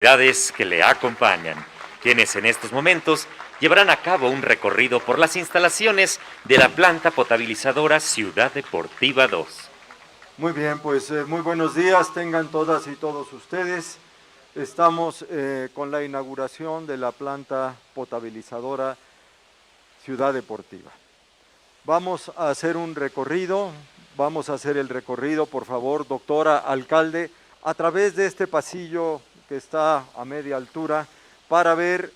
Autoridades que le acompañan, quienes en estos momentos llevarán a cabo un recorrido por las instalaciones de la planta potabilizadora Ciudad Deportiva 2. Muy bien, pues muy buenos días tengan todas y todos ustedes. Estamos con la inauguración de la planta potabilizadora Ciudad Deportiva. Vamos a hacer un recorrido, vamos a hacer el recorrido, por favor, doctora alcalde, a través de este pasillo que está a media altura para ver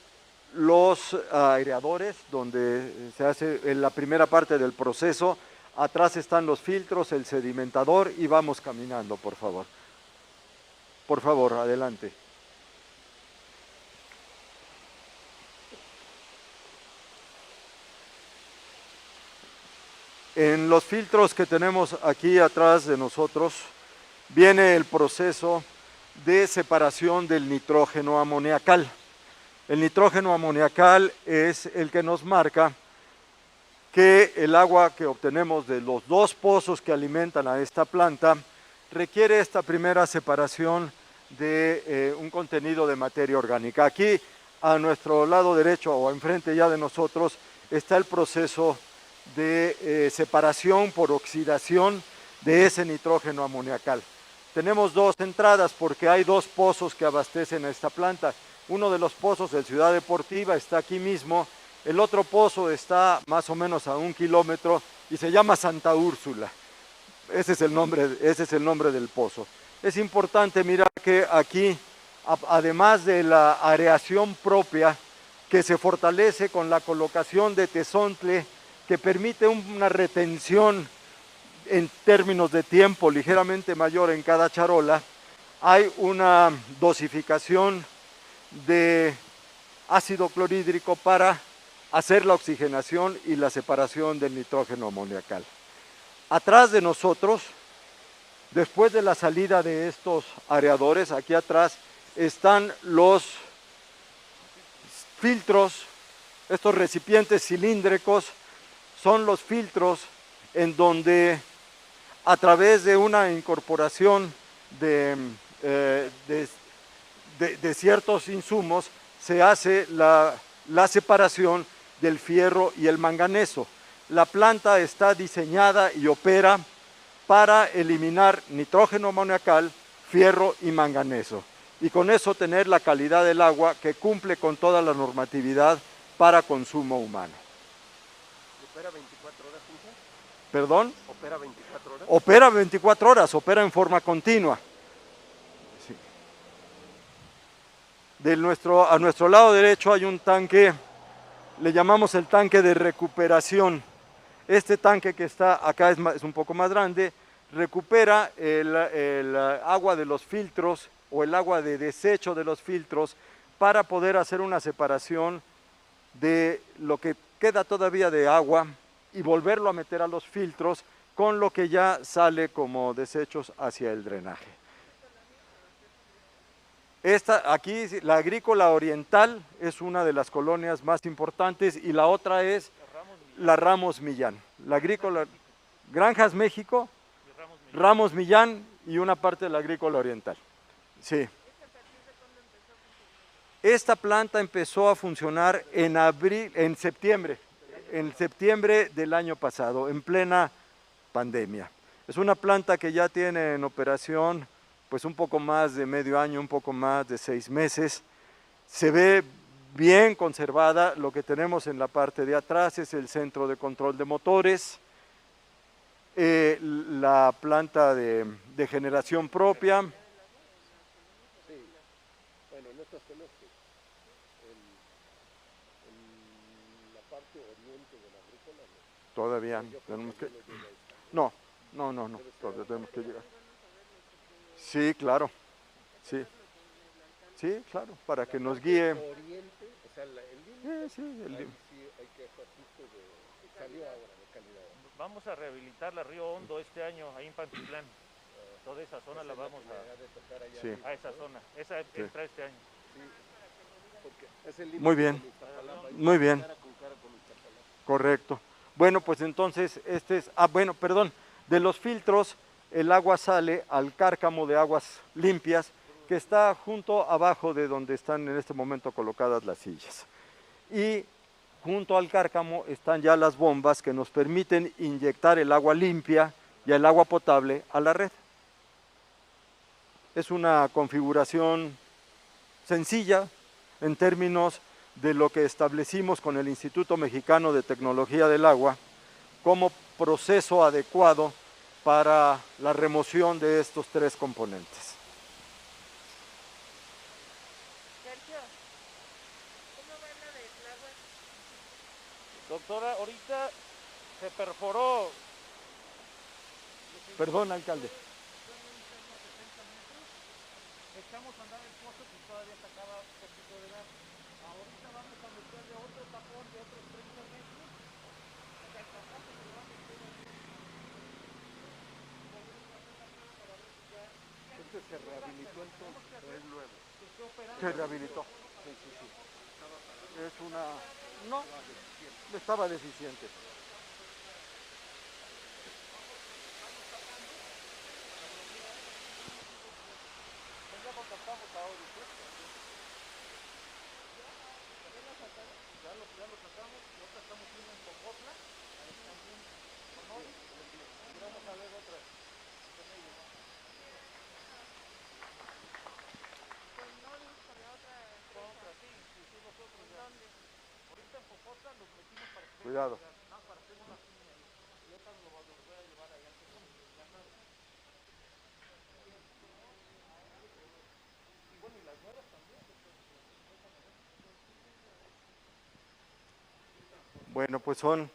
los aireadores donde se hace en la primera parte del proceso. Atrás están los filtros, el sedimentador y vamos caminando, por favor. Por favor, adelante. En los filtros que tenemos aquí atrás de nosotros viene el proceso de separación del nitrógeno amoniacal. El nitrógeno amoniacal es el que nos marca que el agua que obtenemos de los dos pozos que alimentan a esta planta requiere esta primera separación de un contenido de materia orgánica. Aquí a nuestro lado derecho o enfrente ya de nosotros está el proceso de separación por oxidación de ese nitrógeno amoniacal. Tenemos dos entradas porque hay dos pozos que abastecen a esta planta. Uno de los pozos de Ciudad Deportiva está aquí mismo, el otro pozo está más o menos a 1 kilómetro y se llama Santa Úrsula. Ese es el nombre del pozo. Es importante mirar que aquí, además de la areación propia, que se fortalece con la colocación de tezontle, que permite una retención en términos de tiempo ligeramente mayor en cada charola, hay una dosificación de ácido clorhídrico para hacer la oxigenación y la separación del nitrógeno amoniacal. Atrás de nosotros, después de la salida de estos areadores, aquí atrás están los filtros, estos recipientes cilíndricos, son los filtros en donde a través de una incorporación de ciertos insumos se hace la separación del fierro y el manganeso. La planta está diseñada y opera para eliminar nitrógeno amoniacal, fierro y manganeso. Y con eso tener la calidad del agua que cumple con toda la normatividad para consumo humano. ¿Opera 24 horas, Cintia? ¿Perdón? ¿Opera 24 horas? Opera 24 horas, opera en forma continua. Sí. A nuestro lado derecho hay un tanque, le llamamos el tanque de recuperación. Este tanque que está acá es un poco más grande, recupera el agua de los filtros o el agua de desecho de los filtros para poder hacer una separación de lo que queda todavía de agua y volverlo a meter a los filtros con lo que ya sale como desechos hacia el drenaje. Aquí, la Agrícola Oriental es una de las colonias más importantes y la otra es la Ramos Millán. La Agrícola, Granjas México, Ramos Millán y una parte de la Agrícola Oriental. Sí. Esta planta empezó a funcionar en septiembre del año pasado, en plena pandemia. Es una planta que ya tiene en operación pues un poco más de medio año, un poco más de 6 meses. Se ve bien conservada. Lo que tenemos en la parte de atrás es el centro de control de motores, la planta de generación propia. Sí, bueno, en estas zonas en la parte oriente de la agrícola no. Todavía tenemos que... No, todavía tenemos que llegar. Sí, claro, sí. Sí, claro, para que nos guíe. Oriente, o sea, el límite, Sí, el límite. sí hay que hacer justo de salió ahora de calidad. Vamos a rehabilitar la Río Hondo este año, ahí en Pantitlán. Toda esa zona la vamos Sí. a esa zona. Esa entra este año. Sí, porque es el límite. Muy bien, muy bien. Cara con cara con Iztapalapa. Correcto. Bueno, pues entonces de los filtros el agua sale al cárcamo de aguas limpias que está junto abajo de donde están en este momento colocadas las sillas. Y junto al cárcamo están ya las bombas que nos permiten inyectar el agua limpia y el agua potable a la red. Es una configuración sencilla en términos de lo que establecimos con el Instituto Mexicano de Tecnología del Agua como proceso adecuado para la remoción de estos tres componentes. Sergio, ¿cómo va la de Tláhuac? Doctora, ahorita se perforó. Perdón, alcalde. Echamos a andar el pozo y todavía sacaba un poquito de gas. Ahorita vamos a meterle otro tapón de otros 30 metros. Hasta el tapón que se lo va a meter ahí. Este se rehabilitó entonces, es nuevo. Se rehabilitó. Sí, sí, sí. Es una... No, estaba deficiente. Cuidado. Bueno, pues son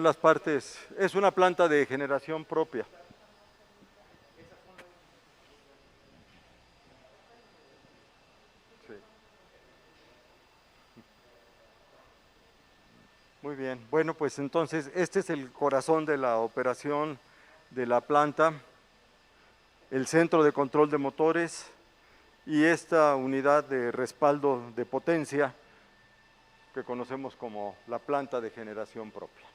las partes, es una planta de generación propia. Sí. Muy bien, bueno, pues entonces este es el corazón de la operación de la planta, el centro de control de motores y esta unidad de respaldo de potencia que conocemos como la planta de generación propia.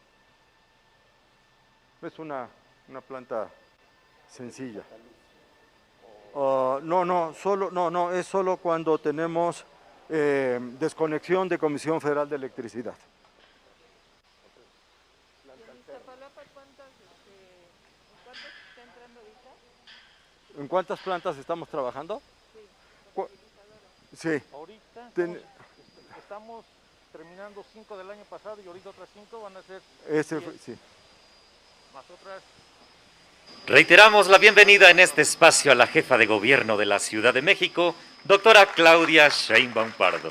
Es una planta sencilla. No, es solo cuando tenemos desconexión de Comisión Federal de Electricidad. ¿En Iztapalapa cuántos está entrando ahorita? ¿En cuántas plantas estamos trabajando? Sí, Cu- potabilizadora. Sí, Ahorita Ten- estamos terminando 5 del año pasado y ahorita otras 5 van a ser sí. más otras. Reiteramos la bienvenida en este espacio a la jefa de gobierno de la Ciudad de México, doctora Claudia Sheinbaum Pardo.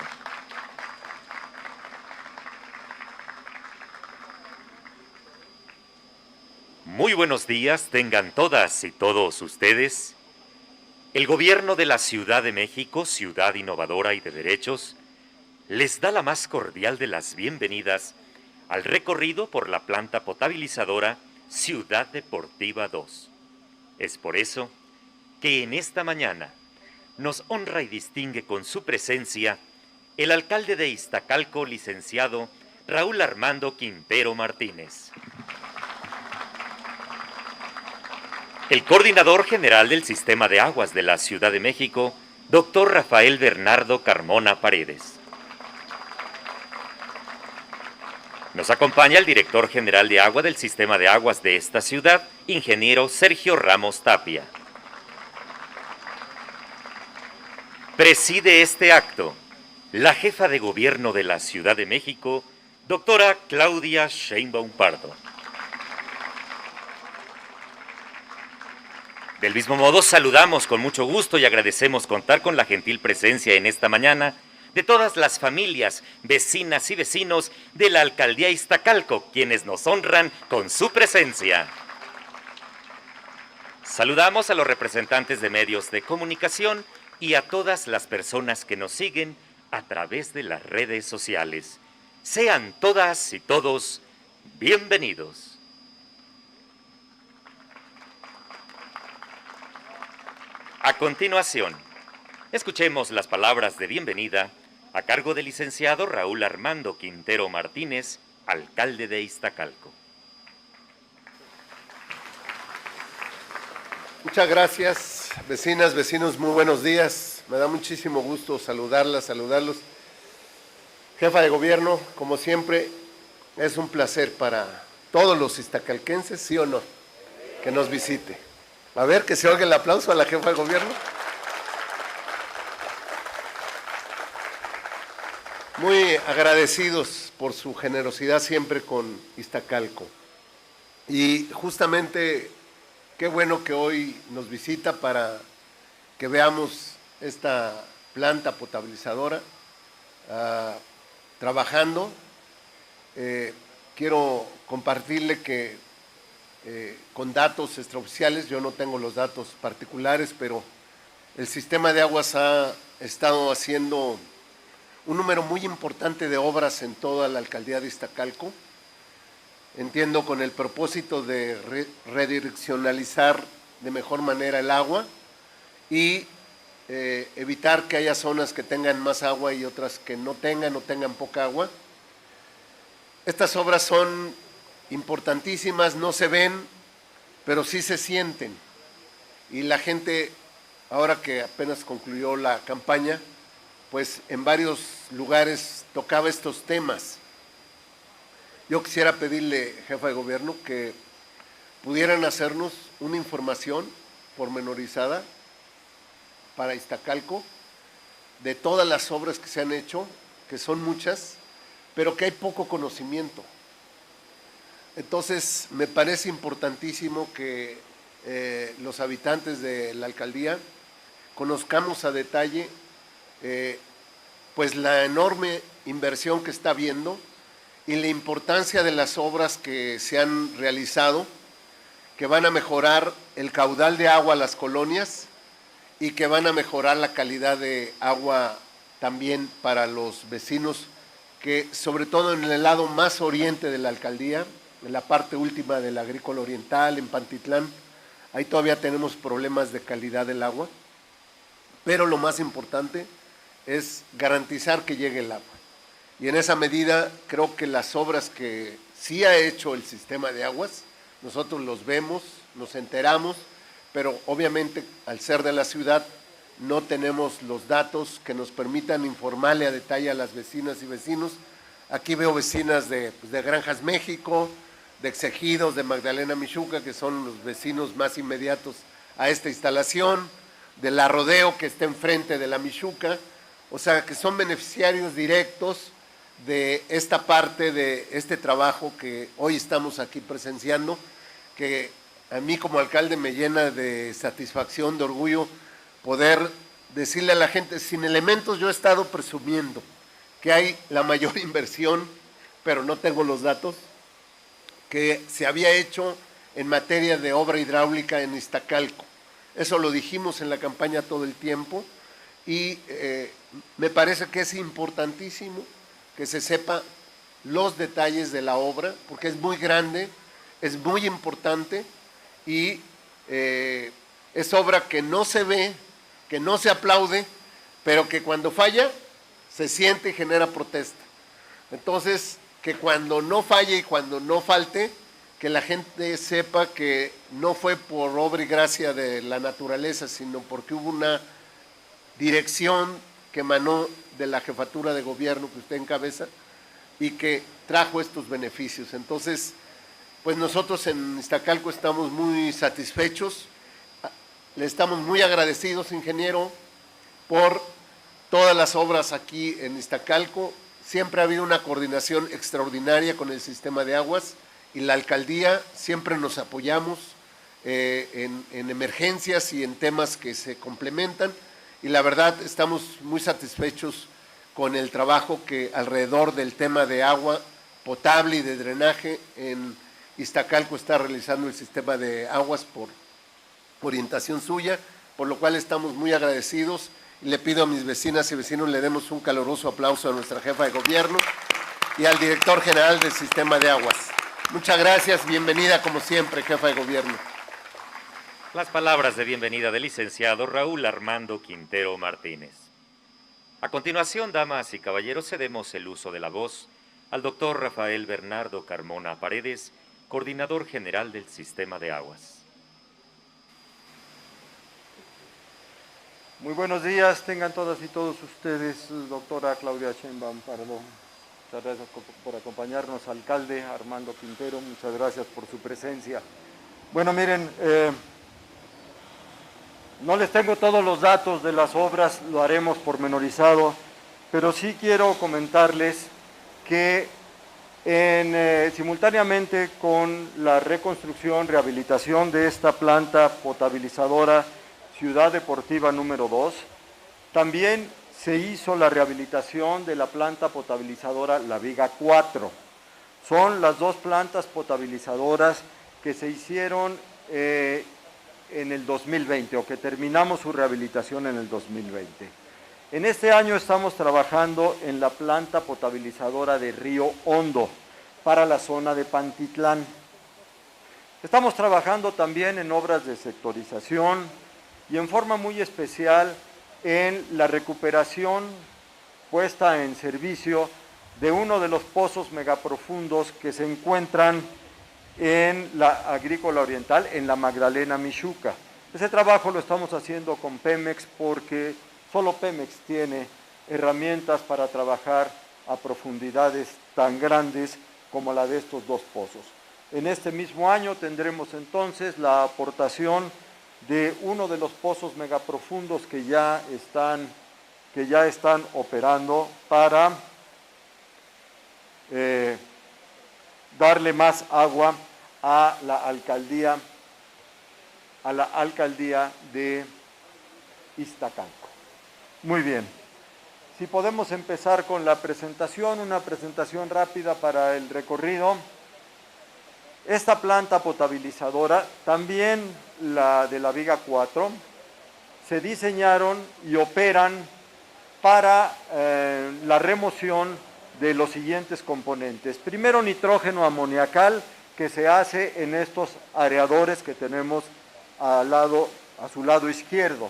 Muy buenos días tengan todas y todos ustedes. El gobierno de la Ciudad de México, ciudad innovadora y de derechos, les da la más cordial de las bienvenidas al recorrido por la planta potabilizadora Ciudad Deportiva 2. Es por eso que en esta mañana nos honra y distingue con su presencia el alcalde de Iztacalco, licenciado Raúl Armando Quintero Martínez. El coordinador general del Sistema de Aguas de la Ciudad de México, doctor Rafael Bernardo Carmona Paredes. Nos acompaña el director general de agua del Sistema de Aguas de esta ciudad, ingeniero Sergio Ramos Tapia. Preside este acto la jefa de gobierno de la Ciudad de México, doctora Claudia Sheinbaum Pardo. Del mismo modo, saludamos con mucho gusto y agradecemos contar con la gentil presencia en esta mañana de todas las familias, vecinas y vecinos de la Alcaldía Iztacalco, quienes nos honran con su presencia. Saludamos a los representantes de medios de comunicación y a todas las personas que nos siguen a través de las redes sociales. Sean todas y todos bienvenidos. A continuación, escuchemos las palabras de bienvenida a cargo del licenciado Raúl Armando Quintero Martínez, alcalde de Iztacalco. Muchas gracias, vecinas, vecinos, muy buenos días. Me da muchísimo gusto saludarlos. Jefa de gobierno, como siempre, es un placer para todos los iztacalquenses, ¿sí o no?, que nos visite. A ver, que se oiga el aplauso a la jefa de gobierno. Muy agradecidos por su generosidad siempre con Iztacalco. Y justamente, qué bueno que hoy nos visita para que veamos esta planta potabilizadora trabajando. Quiero compartirle que con datos extraoficiales, yo no tengo los datos particulares, pero el sistema de aguas ha estado haciendo un número muy importante de obras en toda la alcaldía de Iztacalco. Entiendo con el propósito de redireccionalizar de mejor manera el agua y evitar que haya zonas que tengan más agua y otras que no tengan o tengan poca agua. Estas obras son importantísimas, no se ven, pero sí se sienten. Y la gente, ahora que apenas concluyó la campaña, pues en varios lugares tocaba estos temas. Yo quisiera pedirle, jefa de gobierno, que pudieran hacernos una información pormenorizada para Iztacalco de todas las obras que se han hecho, que son muchas, pero que hay poco conocimiento. Entonces, me parece importantísimo que los habitantes de la alcaldía conozcamos a detalle pues la enorme inversión que está habiendo y la importancia de las obras que se han realizado, que van a mejorar el caudal de agua a las colonias y que van a mejorar la calidad de agua también para los vecinos, que sobre todo en el lado más oriente de la alcaldía, en la parte última del Agrícola Oriental, en Pantitlán, ahí todavía tenemos problemas de calidad del agua, pero lo más importante es garantizar que llegue el agua. Y en esa medida creo que las obras que sí ha hecho el sistema de aguas, nosotros los vemos, nos enteramos, pero obviamente al ser de la ciudad no tenemos los datos que nos permitan informarle a detalle a las vecinas y vecinos. Aquí veo vecinas de Granjas México, de Exegidos, de Magdalena Mixhuca, que son los vecinos más inmediatos a esta instalación, de La Rodeo, que está enfrente de la Mixhuca, o sea, que son beneficiarios directos de esta parte de este trabajo que hoy estamos aquí presenciando, que a mí como alcalde me llena de satisfacción, de orgullo, poder decirle a la gente, sin elementos yo he estado presumiendo que hay la mayor inversión, pero no tengo los datos, que se había hecho en materia de obra hidráulica en Iztacalco. Eso lo dijimos en la campaña todo el tiempo y me parece que es importantísimo que se sepa los detalles de la obra, porque es muy grande, es muy importante y es obra que no se ve, que no se aplaude, pero que cuando falla se siente y genera protesta. Entonces, que cuando no falle y cuando no falte, que la gente sepa que no fue por obra y gracia de la naturaleza, sino porque hubo una dirección que emanó de la jefatura de gobierno que usted encabeza y que trajo estos beneficios. Entonces, pues nosotros en Iztacalco estamos muy satisfechos, le estamos muy agradecidos, ingeniero, por todas las obras aquí en Iztacalco. Siempre ha habido una coordinación extraordinaria con el sistema de aguas y la alcaldía siempre nos apoyamos en emergencias y en temas que se complementan y la verdad estamos muy satisfechos con el trabajo que alrededor del tema de agua potable y de drenaje en Iztacalco está realizando el sistema de aguas por orientación suya, por lo cual estamos muy agradecidos y le pido a mis vecinas y vecinos le demos un caluroso aplauso a nuestra jefa de gobierno y al director general del sistema de aguas. Muchas gracias, bienvenida como siempre, jefa de gobierno. Las palabras de bienvenida del licenciado Raúl Armando Quintero Martínez. A continuación, damas y caballeros, cedemos el uso de la voz al doctor Rafael Bernardo Carmona Paredes, coordinador general del Sistema de Aguas. Muy buenos días, tengan todas y todos ustedes, doctora Claudia Sheinbaum Pardo. Muchas gracias por acompañarnos, alcalde Armando Quintero, muchas gracias por su presencia. Bueno, miren, no les tengo todos los datos de las obras, lo haremos pormenorizado, pero sí quiero comentarles que simultáneamente con la reconstrucción, rehabilitación de esta planta potabilizadora Ciudad Deportiva número 2, también se hizo la rehabilitación de la planta potabilizadora La Viga 4. Son las dos plantas potabilizadoras que se hicieron en el 2020 o que terminamos su rehabilitación en el 2020. En este año estamos trabajando en la planta potabilizadora de Río Hondo para la zona de Pantitlán. Estamos trabajando también en obras de sectorización y en forma muy especial en la recuperación puesta en servicio de uno de los pozos megaprofundos que se encuentran en la Agrícola Oriental, en la Magdalena Mixhuca. Ese trabajo lo estamos haciendo con Pemex porque solo Pemex tiene herramientas para trabajar a profundidades tan grandes como la de estos dos pozos. En este mismo año tendremos entonces la aportación de uno de los pozos megaprofundos que ya están operando para darle más agua a la alcaldía de Iztacalco. Muy bien. Si podemos empezar con la presentación, una presentación rápida para el recorrido. Esta planta potabilizadora, también la de La Viga 4, se diseñaron y operan para la remoción de los siguientes componentes. Primero, nitrógeno amoniacal, que se hace en estos aeradores que tenemos a su lado izquierdo.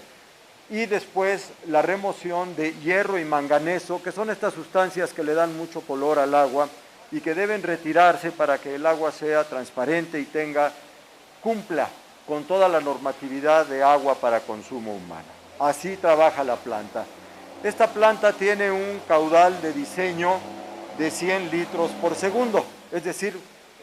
Y después la remoción de hierro y manganeso, que son estas sustancias que le dan mucho color al agua y que deben retirarse para que el agua sea transparente y cumpla con toda la normatividad de agua para consumo humano. Así trabaja la planta. Esta planta tiene un caudal de diseño de 100 litros por segundo, es decir,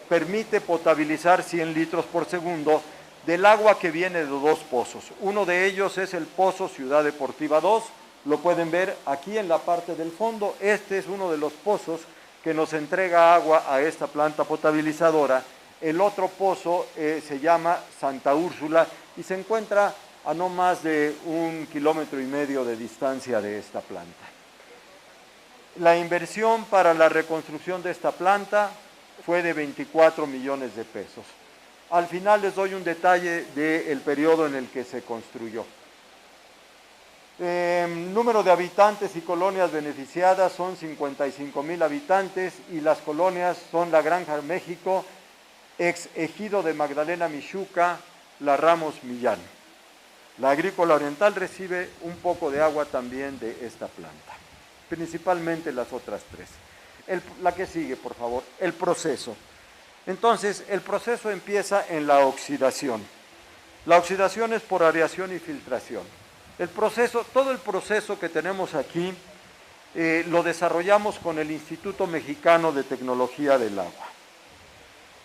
permite potabilizar 100 litros por segundo del agua que viene de dos pozos. Uno de ellos es el pozo Ciudad Deportiva 2, lo pueden ver aquí en la parte del fondo. Este es uno de los pozos que nos entrega agua a esta planta potabilizadora. El otro pozo se llama Santa Úrsula y se encuentra a no más de 1,5 kilómetros de distancia de esta planta. La inversión para la reconstrucción de esta planta fue de 24 millones de pesos. Al final les doy un detalle del periodo en el que se construyó. Número de habitantes y colonias beneficiadas son 55,000 habitantes y las colonias son La Granja México, ex ejido de Magdalena Mixhuca, La Ramos Millán. La Agrícola Oriental recibe un poco de agua también de esta planta, principalmente las otras tres. La que sigue, por favor, el proceso. Entonces, el proceso empieza en la oxidación. La oxidación es por aireación y filtración. Todo el proceso que tenemos aquí lo desarrollamos con el Instituto Mexicano de Tecnología del Agua.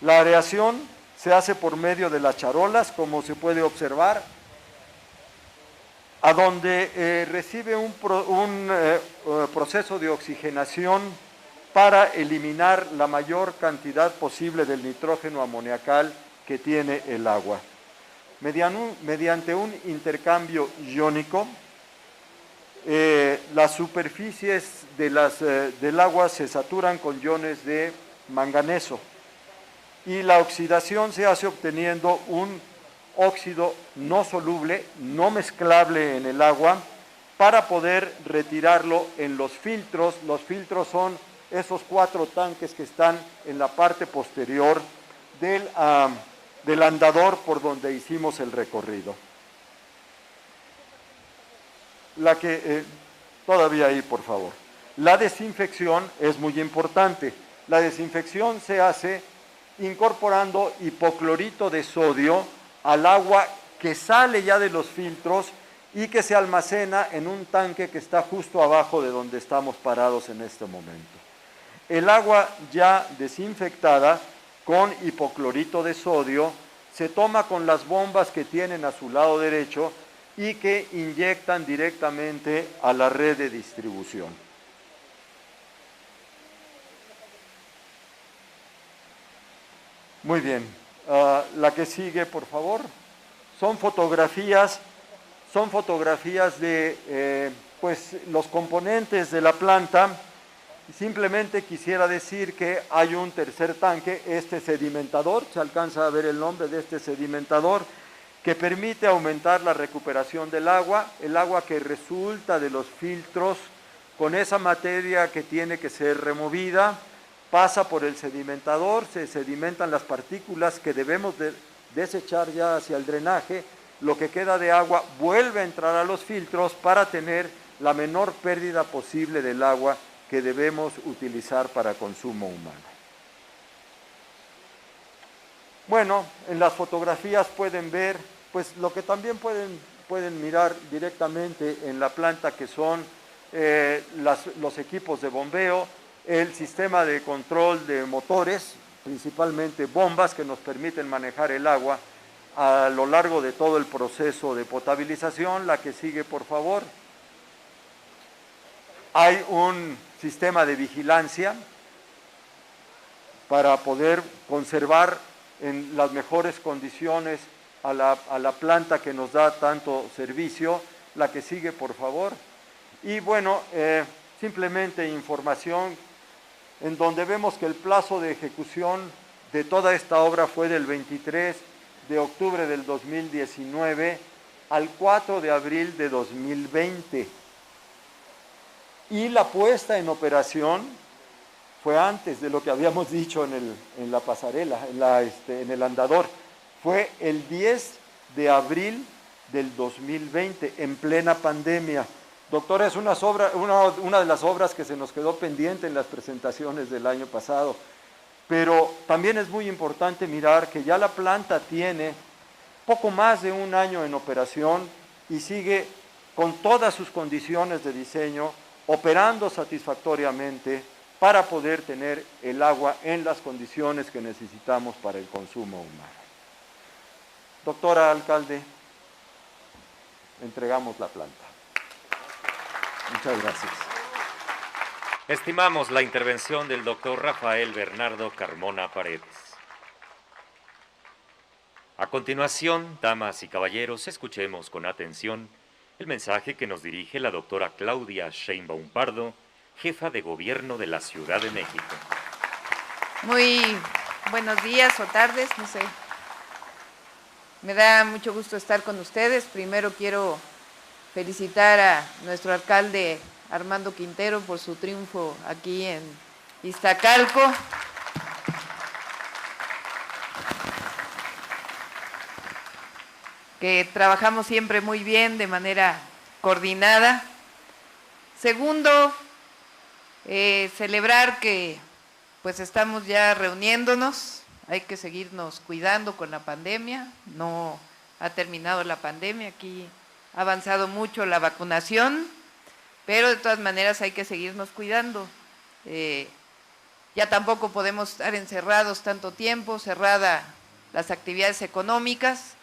La aireación se hace por medio de las charolas, como se puede observar, a donde recibe un proceso de oxigenación para eliminar la mayor cantidad posible del nitrógeno amoniacal que tiene el agua. Mediante un intercambio iónico, las superficies del agua se saturan con iones de manganeso y la oxidación se hace obteniendo un óxido no soluble, no mezclable en el agua, para poder retirarlo en los filtros. Los filtros son esos 4 tanques que están en la parte posterior del andador por donde hicimos el recorrido. Todavía ahí, por favor. La desinfección es muy importante. La desinfección se hace incorporando hipoclorito de sodio al agua que sale ya de los filtros y que se almacena en un tanque que está justo abajo de donde estamos parados en este momento. El agua ya desinfectada con hipoclorito de sodio se toma con las bombas que tienen a su lado derecho y que inyectan directamente a la red de distribución. Muy bien, la que sigue, por favor. Son fotografías de pues, los componentes de la planta. Simplemente quisiera decir que hay un tercer tanque, este sedimentador, se alcanza a ver el nombre de este sedimentador, que permite aumentar la recuperación del agua, el agua que resulta de los filtros con esa materia que tiene que ser removida, pasa por el sedimentador, se sedimentan las partículas que debemos desechar ya hacia el drenaje, lo que queda de agua vuelve a entrar a los filtros para tener la menor pérdida posible del agua que debemos utilizar para consumo humano. Bueno, en las fotografías pueden ver, pues lo que también pueden mirar directamente en la planta, que son los equipos de bombeo, el sistema de control de motores, principalmente bombas que nos permiten manejar el agua a lo largo de todo el proceso de potabilización. La que sigue, por favor. Hay un sistema de vigilancia para poder conservar en las mejores condiciones a la planta que nos da tanto servicio. La que sigue, por favor. Y bueno, simplemente información en donde vemos que el plazo de ejecución de toda esta obra fue del 23 de octubre del 2019 al 4 de abril de 2020. Y la puesta en operación fue antes de lo que habíamos dicho en la pasarela, en el andador. Fue el 10 de abril del 2020, en plena pandemia. Doctora, es una de las obras que se nos quedó pendiente en las presentaciones del año pasado, pero también es muy importante mirar que ya la planta tiene poco más de un año en operación y sigue con todas sus condiciones de diseño, operando satisfactoriamente para poder tener el agua en las condiciones que necesitamos para el consumo humano. Doctora alcalde, entregamos la planta. Muchas gracias. Estimamos la intervención del doctor Rafael Bernardo Carmona Paredes. A continuación, damas y caballeros, escuchemos con atención el mensaje que nos dirige la doctora Claudia Sheinbaum Pardo, jefa de gobierno de la Ciudad de México. Muy buenos días o tardes, no sé. Me da mucho gusto estar con ustedes. Primero quiero felicitar a nuestro alcalde Armando Quintero por su triunfo aquí en Iztacalco. Que trabajamos siempre muy bien, de manera coordinada. Segundo, celebrar que pues estamos ya reuniéndonos. Hay que seguirnos cuidando con la pandemia. No ha terminado la pandemia, aquí ha avanzado mucho la vacunación, pero de todas maneras hay que seguirnos cuidando. Ya tampoco podemos estar encerrados tanto tiempo, cerradas las actividades económicas,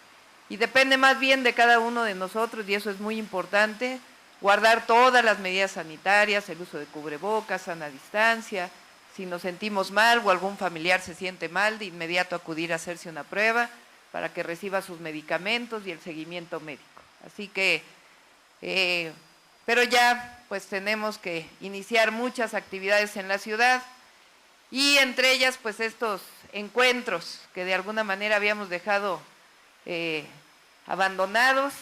y depende más bien de cada uno de nosotros, y eso es muy importante, guardar todas las medidas sanitarias, el uso de cubrebocas, sana distancia. Si nos sentimos mal o algún familiar se siente mal, de inmediato acudir a hacerse una prueba para que reciba sus medicamentos y el seguimiento médico. Así que, pero ya pues tenemos que iniciar muchas actividades en la ciudad, y entre ellas pues estos encuentros que de alguna manera habíamos dejado abandonados.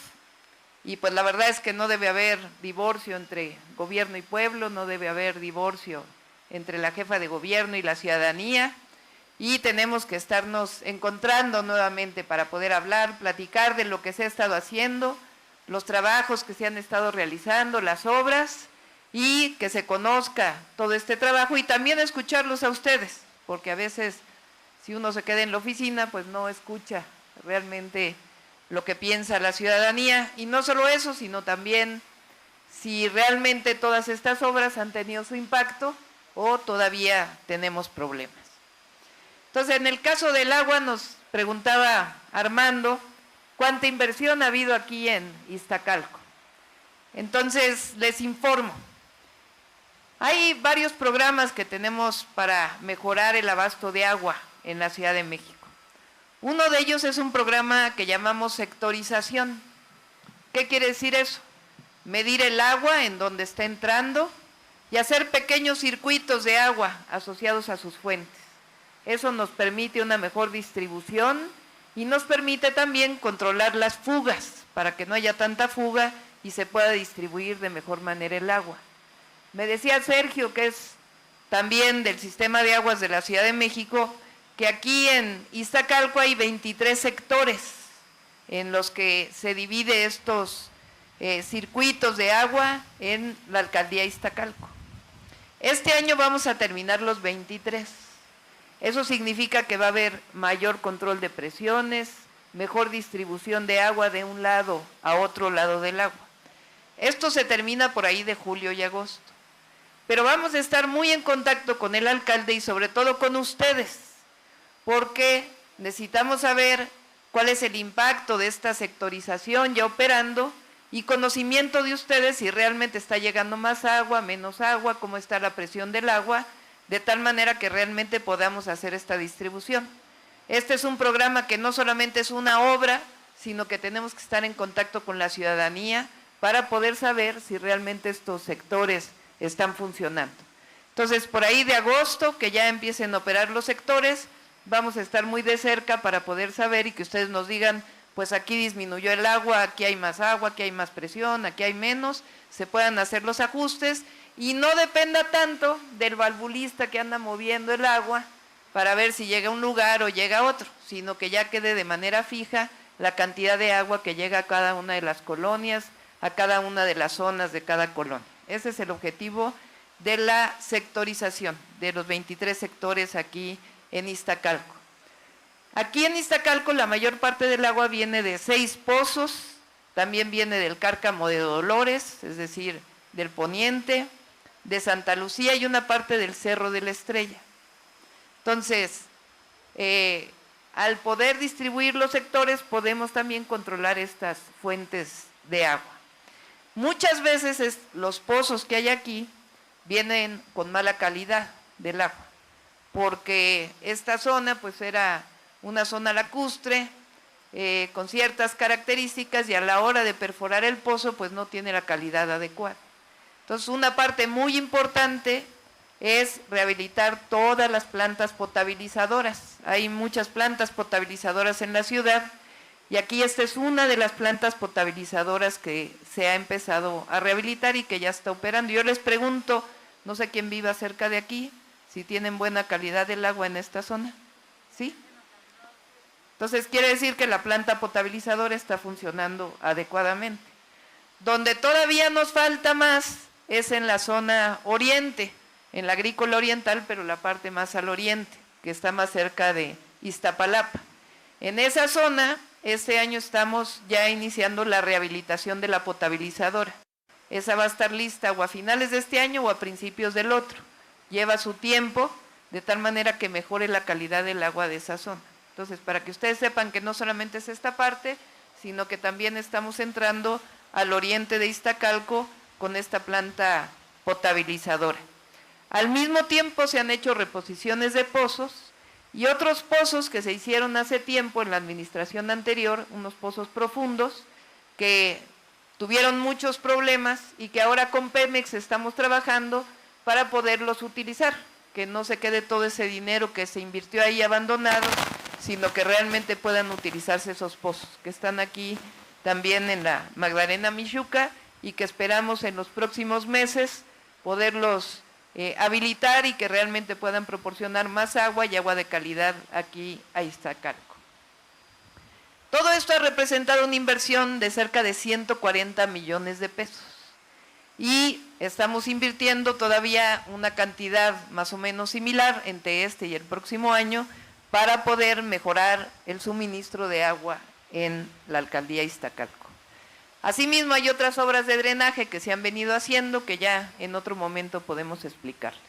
Y pues la verdad es que no debe haber divorcio entre gobierno y pueblo, no debe haber divorcio entre la jefa de gobierno y la ciudadanía, y tenemos que estarnos encontrando nuevamente para poder hablar, platicar de lo que se ha estado haciendo, los trabajos que se han estado realizando, las obras, y que se conozca todo este trabajo, y también escucharlos a ustedes, porque a veces si uno se queda en la oficina pues no escucha realmente lo que piensa la ciudadanía, y no solo eso, sino también si realmente todas estas obras han tenido su impacto o todavía tenemos problemas. Entonces, en el caso del agua, nos preguntaba Armando, ¿cuánta inversión ha habido aquí en Iztacalco? Entonces, les informo. Hay varios programas que tenemos para mejorar el abasto de agua en la Ciudad de México. Uno de ellos es un programa que llamamos sectorización. ¿Qué quiere decir eso? Medir el agua en donde está entrando y hacer pequeños circuitos de agua asociados a sus fuentes. Eso nos permite una mejor distribución y nos permite también controlar las fugas para que no haya tanta fuga y se pueda distribuir de mejor manera el agua. Me decía Sergio, que es también del sistema de aguas de la Ciudad de México, que aquí en Iztacalco hay 23 sectores en los que se divide estos circuitos de agua en la alcaldía Iztacalco. Este año vamos a terminar los 23. Eso significa que va a haber mayor control de presiones, mejor distribución de agua de un lado a otro lado del agua. Esto se termina por ahí de julio y agosto. Pero vamos a estar muy en contacto con el alcalde y sobre todo con ustedes, porque necesitamos saber cuál es el impacto de esta sectorización ya operando y conocimiento de ustedes si realmente está llegando más agua, menos agua, cómo está la presión del agua, de tal manera que realmente podamos hacer esta distribución. Este es un programa que no solamente es una obra, sino que tenemos que estar en contacto con la ciudadanía para poder saber si realmente estos sectores están funcionando. Entonces, por ahí de agosto, que ya empiecen a operar los sectores, vamos a estar muy de cerca para poder saber y que ustedes nos digan, pues aquí disminuyó el agua, aquí hay más agua, aquí hay más presión, aquí hay menos, se puedan hacer los ajustes y no dependa tanto del valvulista que anda moviendo el agua para ver si llega a un lugar o llega a otro, sino que ya quede de manera fija la cantidad de agua que llega a cada una de las colonias, a cada una de las zonas de cada colonia. Ese es el objetivo de la sectorización de los 23 sectores aquí en Iztacalco. Aquí en Iztacalco la mayor parte del agua viene de 6 pozos, también viene del Cárcamo de Dolores, es decir, del Poniente, de Santa Lucía y una parte del Cerro de la Estrella. Entonces, al poder distribuir los sectores, podemos también controlar estas fuentes de agua. Muchas veces los pozos que hay aquí vienen con mala calidad del agua, porque esta zona pues era una zona lacustre, con ciertas características y a la hora de perforar el pozo pues no tiene la calidad adecuada. Entonces una parte muy importante es rehabilitar todas las plantas potabilizadoras. Hay muchas plantas potabilizadoras en la ciudad y aquí esta es una de las plantas potabilizadoras que se ha empezado a rehabilitar y que ya está operando. Yo les pregunto, no sé quién viva cerca de aquí, si tienen buena calidad del agua en esta zona, ¿sí? Entonces quiere decir que la planta potabilizadora está funcionando adecuadamente. Donde todavía nos falta más es en la zona oriente, en la agrícola oriental, pero la parte más al oriente, que está más cerca de Iztapalapa. En esa zona, este año estamos ya iniciando la rehabilitación de la potabilizadora. Esa va a estar lista o a finales de este año o a principios del otro. Lleva su tiempo, de tal manera que mejore la calidad del agua de esa zona. Entonces, para que ustedes sepan que no solamente es esta parte, sino que también estamos entrando al oriente de Iztacalco con esta planta potabilizadora. Al mismo tiempo se han hecho reposiciones de pozos y otros pozos que se hicieron hace tiempo en la administración anterior, unos pozos profundos que tuvieron muchos problemas y que ahora con Pemex estamos trabajando para poderlos utilizar, que no se quede todo ese dinero que se invirtió ahí abandonado, sino que realmente puedan utilizarse esos pozos que están aquí también en la Magdalena Mixhuca y que esperamos en los próximos meses poderlos habilitar y que realmente puedan proporcionar más agua y agua de calidad aquí a Iztacalco. Todo esto ha representado una inversión de cerca de 140 millones de pesos y estamos invirtiendo todavía una cantidad más o menos similar entre este y el próximo año para poder mejorar el suministro de agua en la alcaldía Iztacalco. Asimismo, hay otras obras de drenaje que se han venido haciendo que ya en otro momento podemos explicarles.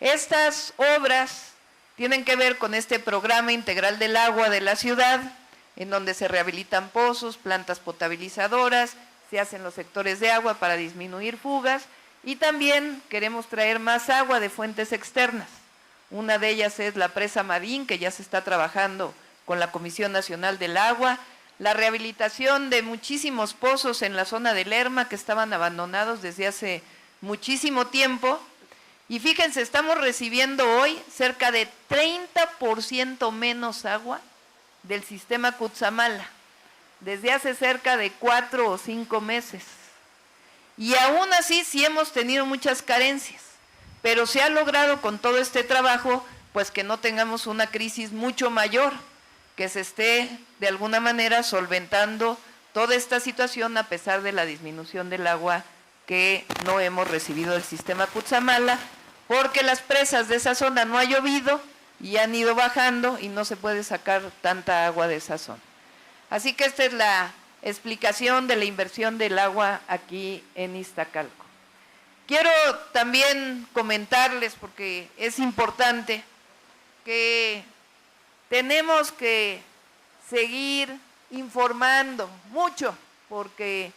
Estas obras tienen que ver con este programa integral del agua de la ciudad, en donde se rehabilitan pozos, plantas potabilizadoras, se hacen los sectores de agua para disminuir fugas y también queremos traer más agua de fuentes externas. Una de ellas es la presa Madín, que ya se está trabajando con la Comisión Nacional del Agua, la rehabilitación de muchísimos pozos en la zona de Lerma que estaban abandonados desde hace muchísimo tiempo. Y fíjense, estamos recibiendo hoy cerca de 30% menos agua del sistema Cutzamala, desde hace cerca de 4 o 5 meses. Y aún así sí hemos tenido muchas carencias, pero se ha logrado con todo este trabajo, pues que no tengamos una crisis mucho mayor, que se esté de alguna manera solventando toda esta situación a pesar de la disminución del agua que no hemos recibido del sistema Cutzamala, porque las presas de esa zona no ha llovido y han ido bajando y no se puede sacar tanta agua de esa zona. Así que esta es la explicación de la inversión del agua aquí en Iztacalco. Quiero también comentarles, porque es importante, que tenemos que seguir informando mucho, porque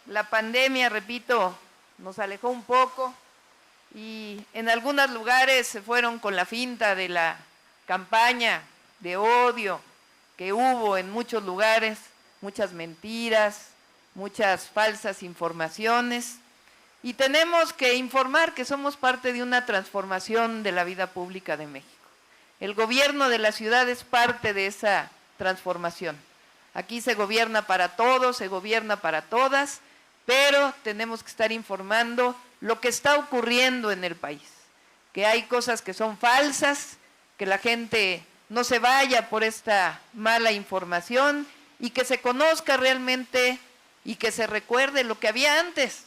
la pandemia, repito, nos alejó un poco y en algunos lugares se fueron con la finta de la campaña de odio que hubo en muchos lugares, muchas mentiras, muchas falsas informaciones, y tenemos que informar que somos parte de una transformación de la vida pública de México. El gobierno de la ciudad es parte de esa transformación. Aquí se gobierna para todos, se gobierna para todas, pero tenemos que estar informando lo que está ocurriendo en el país, que hay cosas que son falsas, que la gente no se vaya por esta mala información y que se conozca realmente y que se recuerde lo que había antes.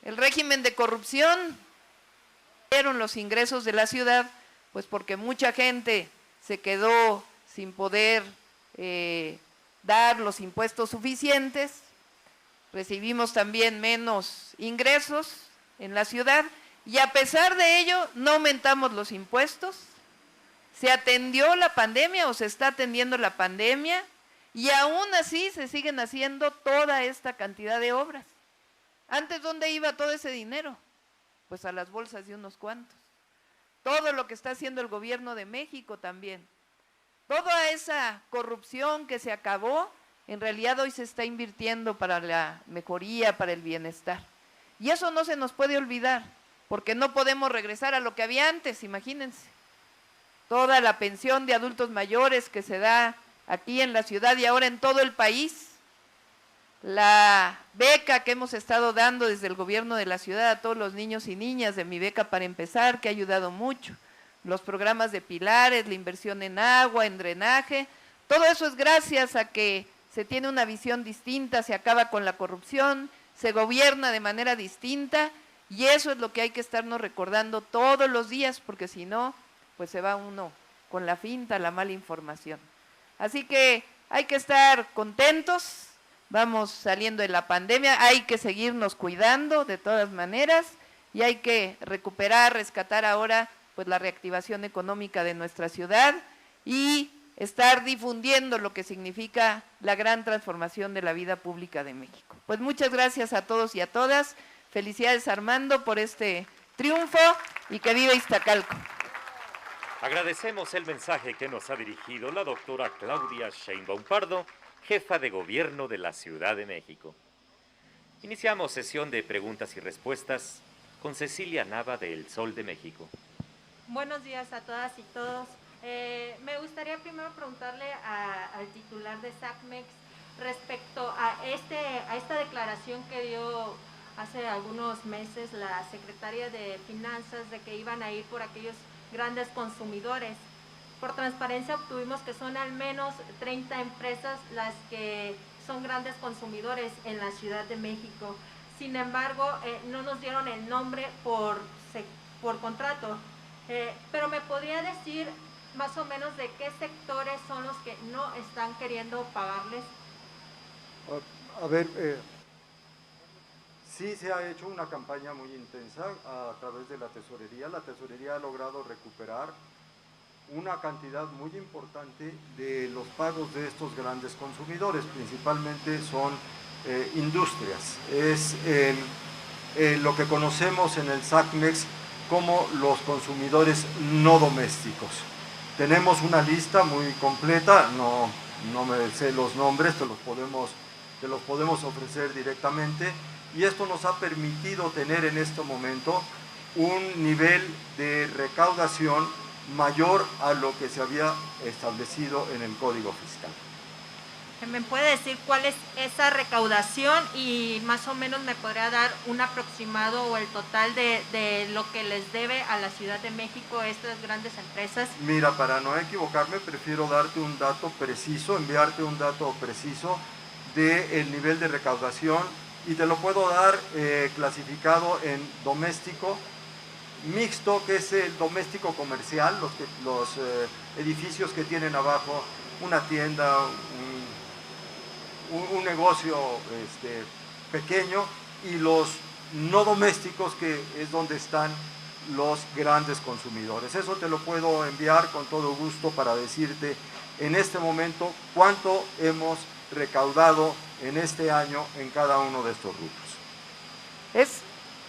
El régimen de corrupción, fueron los ingresos de la ciudad, pues porque mucha gente se quedó sin poder dar los impuestos suficientes, recibimos también menos ingresos en la ciudad y a pesar de ello no aumentamos los impuestos, se atendió la pandemia o se está atendiendo la pandemia y aún así se siguen haciendo toda esta cantidad de obras. Antes, ¿dónde iba todo ese dinero? Pues a las bolsas de unos cuantos. Todo lo que está haciendo el gobierno de México también. Toda esa corrupción que se acabó, en realidad hoy se está invirtiendo para la mejoría, para el bienestar. Y eso no se nos puede olvidar, porque no podemos regresar a lo que había antes, imagínense. Toda la pensión de adultos mayores que se da aquí en la ciudad y ahora en todo el país, la beca que hemos estado dando desde el gobierno de la ciudad a todos los niños y niñas, de Mi Beca para Empezar, que ha ayudado mucho, los programas de pilares, la inversión en agua, en drenaje, todo eso es gracias a que se tiene una visión distinta, se acaba con la corrupción, se gobierna de manera distinta y eso es lo que hay que estarnos recordando todos los días, porque si no, pues se va uno con la finta, la mala información. Así que hay que estar contentos. Vamos saliendo de la pandemia, hay que seguirnos cuidando de todas maneras y hay que recuperar, rescatar ahora pues la reactivación económica de nuestra ciudad y estar difundiendo lo que significa la gran transformación de la vida pública de México. Pues muchas gracias a todos y a todas, felicidades Armando por este triunfo y que viva Iztacalco. Agradecemos el mensaje que nos ha dirigido la doctora Claudia Sheinbaum Pardo, jefa de gobierno de la Ciudad de México. Iniciamos sesión de preguntas y respuestas con Cecilia Nava de El Sol de México. Buenos días a todas y todos. Me gustaría primero preguntarle al titular de SACMEX respecto a esta declaración que dio hace algunos meses la secretaria de Finanzas de que iban a ir por aquellos grandes consumidores. Por transparencia obtuvimos que son al menos 30 empresas las que son grandes consumidores en la Ciudad de México. Sin embargo, no nos dieron el nombre por contrato. Pero me podría decir más o menos de qué sectores son los que no están queriendo pagarles. A ver, sí se ha hecho una campaña muy intensa a través de la tesorería. La tesorería ha logrado recuperar una cantidad muy importante de los pagos de estos grandes consumidores, principalmente son industrias. Es lo que conocemos en el SACMEX como los consumidores no domésticos. Tenemos una lista muy completa, no me sé los nombres, te los podemos ofrecer directamente, y esto nos ha permitido tener en este momento un nivel de recaudación mayor a lo que se había establecido en el Código Fiscal. ¿Me puede decir cuál es esa recaudación y más o menos me podría dar un aproximado o el total de lo que les debe a la Ciudad de México estas grandes empresas? Mira, para no equivocarme, prefiero darte un dato preciso, enviarte un dato preciso del nivel de recaudación, y te lo puedo dar clasificado en doméstico, mixto, que es el doméstico comercial, los edificios que tienen abajo una tienda, un negocio pequeño, y los no domésticos, que es donde están los grandes consumidores. Eso te lo puedo enviar con todo gusto para decirte en este momento cuánto hemos recaudado en este año en cada uno de estos rubros.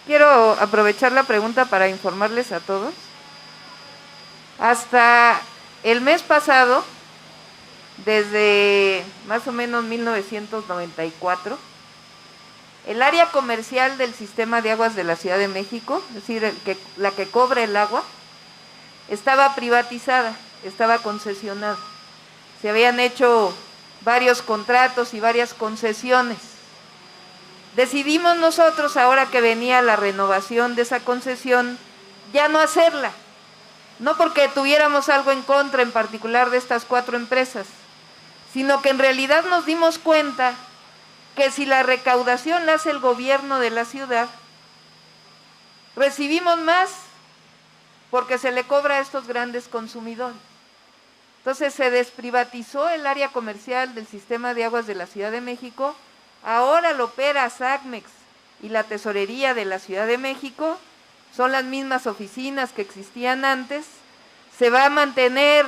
Quiero aprovechar la pregunta para informarles a todos. Hasta el mes pasado, desde más o menos 1994, el área comercial del sistema de aguas de la Ciudad de México, es decir, la que cobra el agua, estaba privatizada, estaba concesionada. Se habían hecho varios contratos y varias concesiones. Decidimos nosotros, ahora que venía la renovación de esa concesión, ya no hacerla. No porque tuviéramos algo en contra en particular de estas 4 empresas, sino que en realidad nos dimos cuenta que si la recaudación la hace el gobierno de la ciudad, recibimos más porque se le cobra a estos grandes consumidores. Entonces se desprivatizó el área comercial del sistema de aguas de la Ciudad de México, ahora lo opera SACMEX y la Tesorería de la Ciudad de México, son las mismas oficinas que existían antes, se va a mantener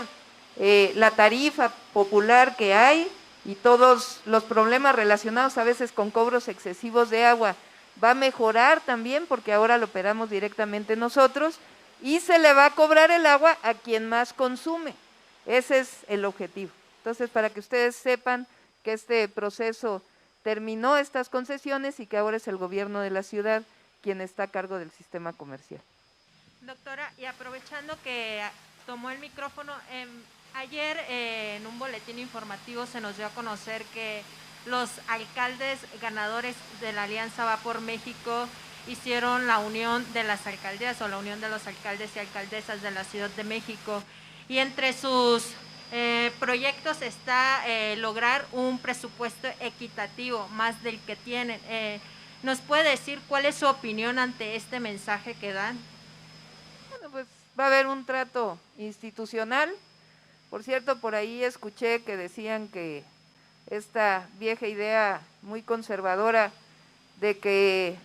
la tarifa popular que hay y todos los problemas relacionados a veces con cobros excesivos de agua va a mejorar también porque ahora lo operamos directamente nosotros y se le va a cobrar el agua a quien más consume. Ese es el objetivo. Entonces, para que ustedes sepan que este proceso terminó estas concesiones y que ahora es el gobierno de la ciudad quien está a cargo del sistema comercial. Doctora, y aprovechando que tomó el micrófono, ayer en un boletín informativo se nos dio a conocer que los alcaldes ganadores de la Alianza Va por México hicieron la unión de las alcaldías o la unión de los alcaldes y alcaldesas de la Ciudad de México, y entre sus proyectos está lograr un presupuesto equitativo más del que tienen. ¿Nos puede decir cuál es su opinión ante este mensaje que dan? Bueno, pues va a haber un trato institucional. Por cierto, por ahí escuché que decían que esta vieja idea muy conservadora de que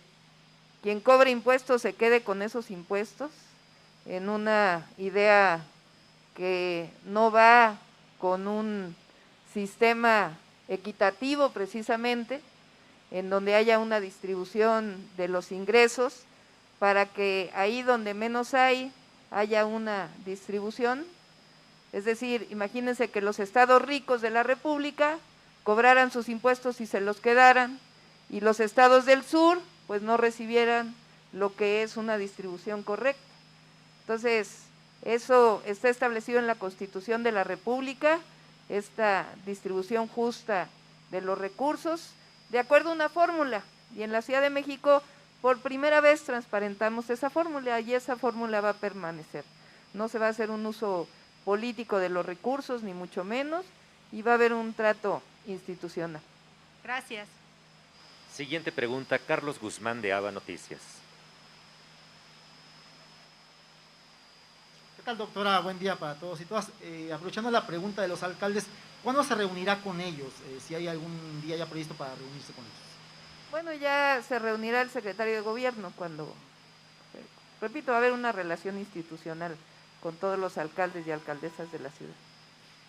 quien cobre impuestos se quede con esos impuestos, en una idea que no va con un sistema equitativo precisamente, en donde haya una distribución de los ingresos, para que ahí donde menos hay, haya una distribución. Es decir, imagínense que los estados ricos de la República cobraran sus impuestos y se los quedaran, y los estados del sur pues no recibieran lo que es una distribución correcta. Entonces, eso está establecido en la Constitución de la República, esta distribución justa de los recursos, de acuerdo a una fórmula, y en la Ciudad de México por primera vez transparentamos esa fórmula y esa fórmula va a permanecer. No se va a hacer un uso político de los recursos, ni mucho menos, y va a haber un trato institucional. Gracias. Siguiente pregunta, Carlos Guzmán de ABA Noticias. ¿Qué tal, doctora? Buen día para todos y todas. Aprovechando la pregunta de los alcaldes, ¿cuándo se reunirá con ellos? Si hay algún día ya previsto para reunirse con ellos. Bueno, ya se reunirá el secretario de gobierno cuando, repito, va a haber una relación institucional con todos los alcaldes y alcaldesas de la ciudad.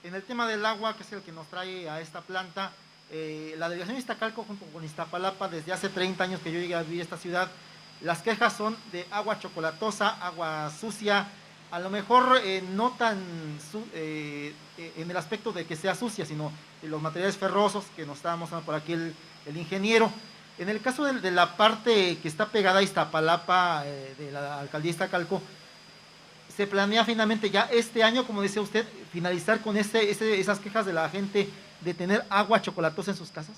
En el tema del agua, que es el que nos trae a esta planta, la delegación de Iztacalco junto con Iztapalapa, desde hace 30 años que yo llegué a vivir esta ciudad, las quejas son de agua chocolatosa, agua sucia, a lo mejor no tan en el aspecto de que sea sucia, sino de los materiales ferrosos que nos estaba mostrando por aquí el ingeniero. En el caso de la parte que está pegada a Iztapalapa, de la alcaldía Iztacalco, ¿se planea finalmente ya este año, como decía usted, finalizar con esas quejas de la gente de tener agua chocolatosa en sus casas?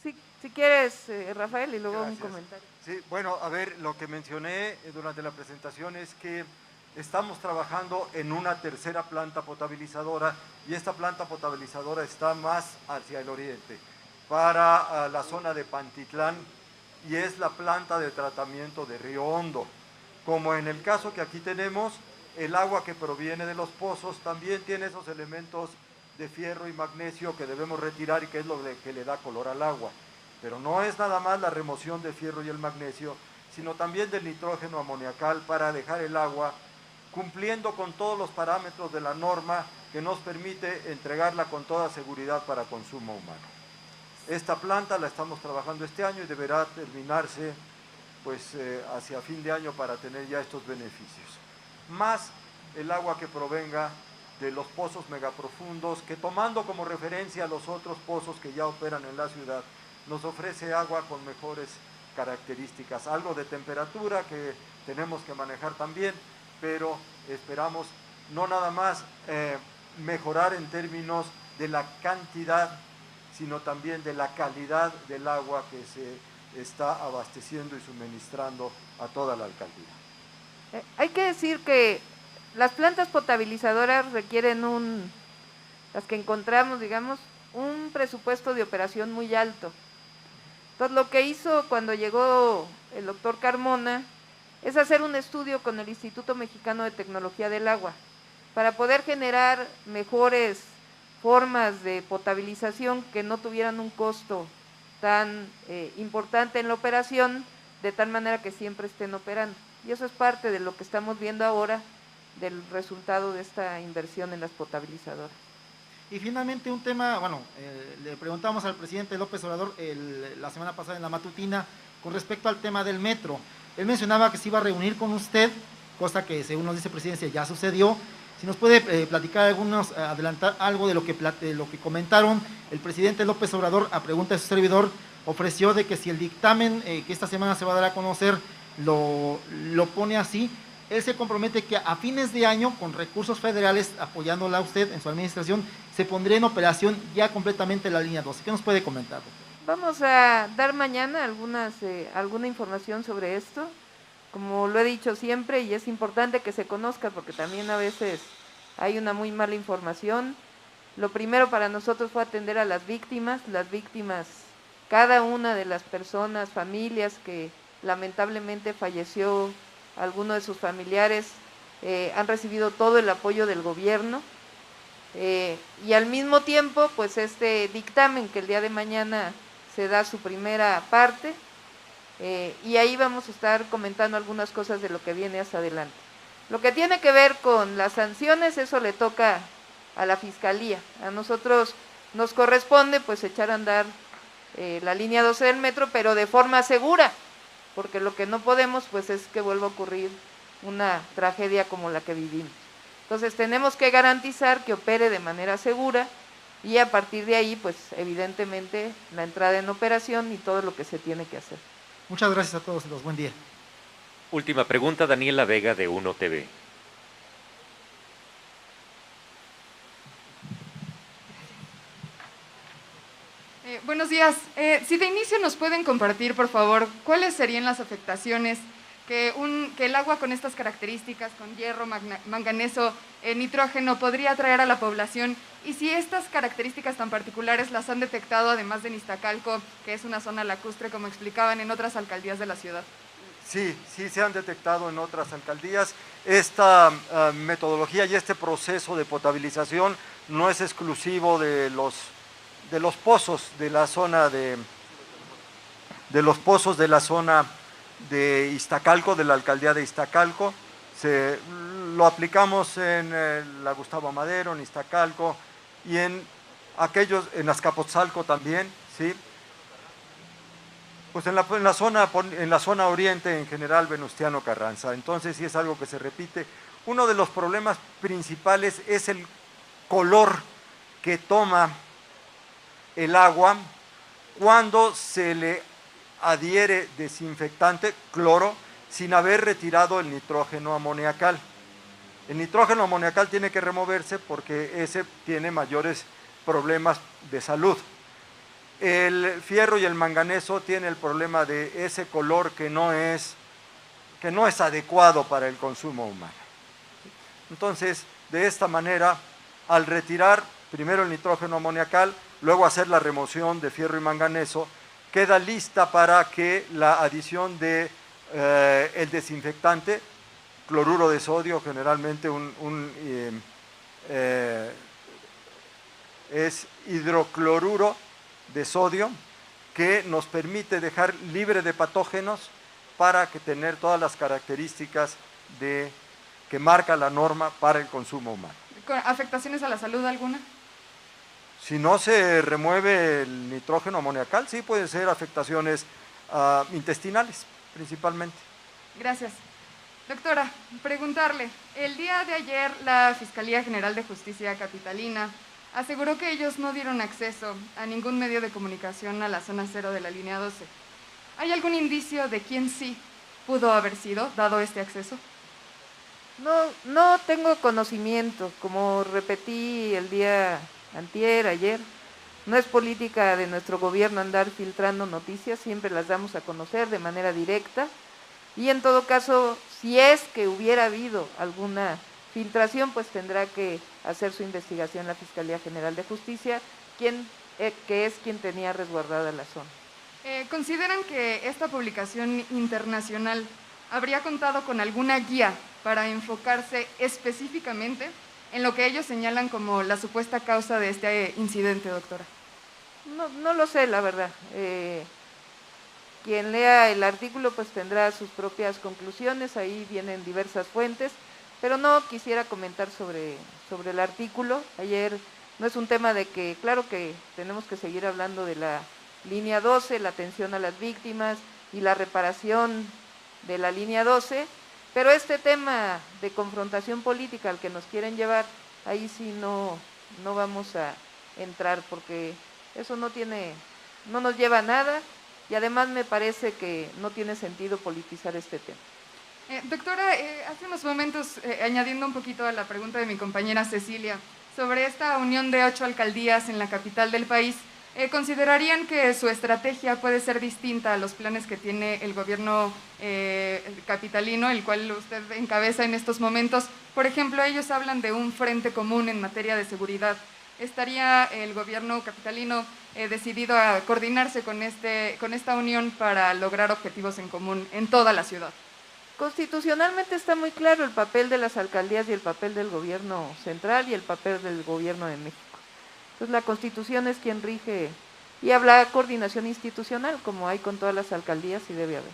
Sí, si quieres, Rafael, y luego Gracias. un comentario. Sí, bueno, a ver, lo que mencioné durante la presentación es que estamos trabajando en una tercera planta potabilizadora y esta planta potabilizadora está más hacia el oriente, para la zona de Pantitlán, y es la planta de tratamiento de Río Hondo. Como en el caso que aquí tenemos, el agua que proviene de los pozos también tiene esos elementos de fierro y magnesio que debemos retirar y que es lo que le da color al agua. Pero no es nada más la remoción del fierro y el magnesio, sino también del nitrógeno amoniacal para dejar el agua cumpliendo con todos los parámetros de la norma que nos permite entregarla con toda seguridad para consumo humano. Esta planta la estamos trabajando este año y deberá terminarse pues hacia fin de año para tener ya estos beneficios. Más el agua que provenga de los pozos megaprofundos, que tomando como referencia los otros pozos que ya operan en la ciudad, nos ofrece agua con mejores características, algo de temperatura que tenemos que manejar también, pero esperamos no nada más mejorar en términos de la cantidad, sino también de la calidad del agua que se está abasteciendo y suministrando a toda la alcaldía. Hay que decir que las plantas potabilizadoras requieren las que encontramos, digamos, un presupuesto de operación muy alto. Entonces, lo que hizo cuando llegó el doctor Carmona es hacer un estudio con el Instituto Mexicano de Tecnología del Agua para poder generar mejores formas de potabilización que no tuvieran un costo tan importante en la operación, de tal manera que siempre estén operando. Y eso es parte de lo que estamos viendo ahora del resultado de esta inversión en las potabilizadoras. Y finalmente un tema, bueno, le preguntamos al presidente López Obrador la semana pasada en la matutina con respecto al tema del metro. Él mencionaba que se iba a reunir con usted, cosa que según nos dice Presidencia ya sucedió. Si nos puede platicar adelantar algo de lo que comentaron, el presidente López Obrador, a pregunta de su servidor, ofreció de que si el dictamen que esta semana se va a dar a conocer lo pone así, él se compromete que a fines de año, con recursos federales, apoyándola a usted en su administración, se pondría en operación ya completamente la línea 12. ¿Qué nos puede comentar? Vamos a dar mañana alguna información sobre esto, como lo he dicho siempre, y es importante que se conozca porque también a veces hay una muy mala información. Lo primero para nosotros fue atender a las víctimas, cada una de las personas, familias que lamentablemente falleció alguno de sus familiares, han recibido todo el apoyo del gobierno, y al mismo tiempo, pues este dictamen que el día de mañana se da su primera parte, y ahí vamos a estar comentando algunas cosas de lo que viene hacia adelante. Lo que tiene que ver con las sanciones, eso le toca a la Fiscalía. A nosotros nos corresponde pues echar a andar la línea 12 del metro, pero de forma segura, porque lo que no podemos pues es que vuelva a ocurrir una tragedia como la que vivimos. Entonces tenemos que garantizar que opere de manera segura y a partir de ahí pues evidentemente la entrada en operación y todo lo que se tiene que hacer. Muchas gracias a todos y buen día. Última pregunta, Daniela Vega de Uno TV. Buenos días. Si de inicio nos pueden compartir, por favor, cuáles serían las afectaciones que el agua con estas características, con hierro, manganeso, nitrógeno, podría traer a la población, y si estas características tan particulares las han detectado, además de en Iztacalco, que es una zona lacustre, como explicaban, en otras alcaldías de la ciudad. Sí, sí se han detectado en otras alcaldías. Esta metodología y este proceso de potabilización no es exclusivo de los pozos de la zona de los pozos de la zona de Iztacalco, de la alcaldía de Iztacalco. Lo aplicamos en la Gustavo Amadero, en Iztacalco y en Azcapotzalco también, ¿sí? Pues en la zona oriente en general Venustiano Carranza. Entonces sí es algo que se repite. Uno de los problemas principales es el color que toma el agua cuando se le adhiere desinfectante, cloro, sin haber retirado el nitrógeno amoniacal. El nitrógeno amoniacal tiene que removerse porque ese tiene mayores problemas de salud. El fierro y el manganeso tienen el problema de ese color que no es adecuado para el consumo humano. Entonces, de esta manera, al retirar primero el nitrógeno amoniacal, luego hacer la remoción de fierro y manganeso, queda lista para que la adición de el desinfectante, cloruro de sodio, generalmente es hidrocloruro de sodio, que nos permite dejar libre de patógenos para tener todas las características que marca la norma para el consumo humano. ¿Con afectaciones a la salud alguna? Si no se remueve el nitrógeno amoniacal, sí pueden ser afectaciones intestinales, principalmente. Gracias. Doctora, preguntarle, el día de ayer la Fiscalía General de Justicia Capitalina aseguró que ellos no dieron acceso a ningún medio de comunicación a la zona 0 de la línea 12. ¿Hay algún indicio de quién sí pudo haber sido dado este acceso? No tengo conocimiento, como repetí el día ayer, no es política de nuestro gobierno andar filtrando noticias, siempre las damos a conocer de manera directa y en todo caso, si es que hubiera habido alguna filtración, pues tendrá que hacer su investigación la Fiscalía General de Justicia, que es quien tenía resguardada la zona. ¿Consideran que esta publicación internacional habría contado con alguna guía para enfocarse específicamente en lo que ellos señalan como la supuesta causa de este incidente, doctora? No lo sé, la verdad. Quien lea el artículo pues tendrá sus propias conclusiones, ahí vienen diversas fuentes, pero no quisiera comentar sobre el artículo. Ayer no es un tema de que, claro que tenemos que seguir hablando de la línea 12, la atención a las víctimas y la reparación de la línea 12, pero este tema de confrontación política al que nos quieren llevar, ahí sí no vamos a entrar porque eso no nos lleva a nada y además me parece que no tiene sentido politizar este tema. Doctora, hace unos momentos, añadiendo un poquito a la pregunta de mi compañera Cecilia, sobre esta unión de 8 alcaldías en la capital del país, ¿considerarían que su estrategia puede ser distinta a los planes que tiene el gobierno capitalino, el cual usted encabeza en estos momentos? Por ejemplo, ellos hablan de un frente común en materia de seguridad. ¿Estaría el gobierno capitalino decidido a coordinarse con esta unión para lograr objetivos en común en toda la ciudad? Constitucionalmente está muy claro el papel de las alcaldías y el papel del gobierno central y el papel del gobierno de México. Entonces la Constitución es quien rige y habla coordinación institucional, como hay con todas las alcaldías y debe haber.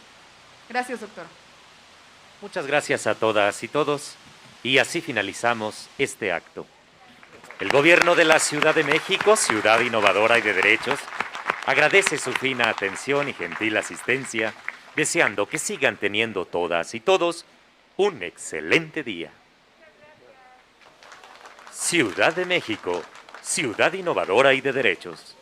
Gracias, doctora. Muchas gracias a todas y todos. Y así finalizamos este acto. El Gobierno de la Ciudad de México, ciudad innovadora y de derechos, agradece su fina atención y gentil asistencia, deseando que sigan teniendo todas y todos un excelente día. Ciudad de México, ciudad innovadora y de derechos.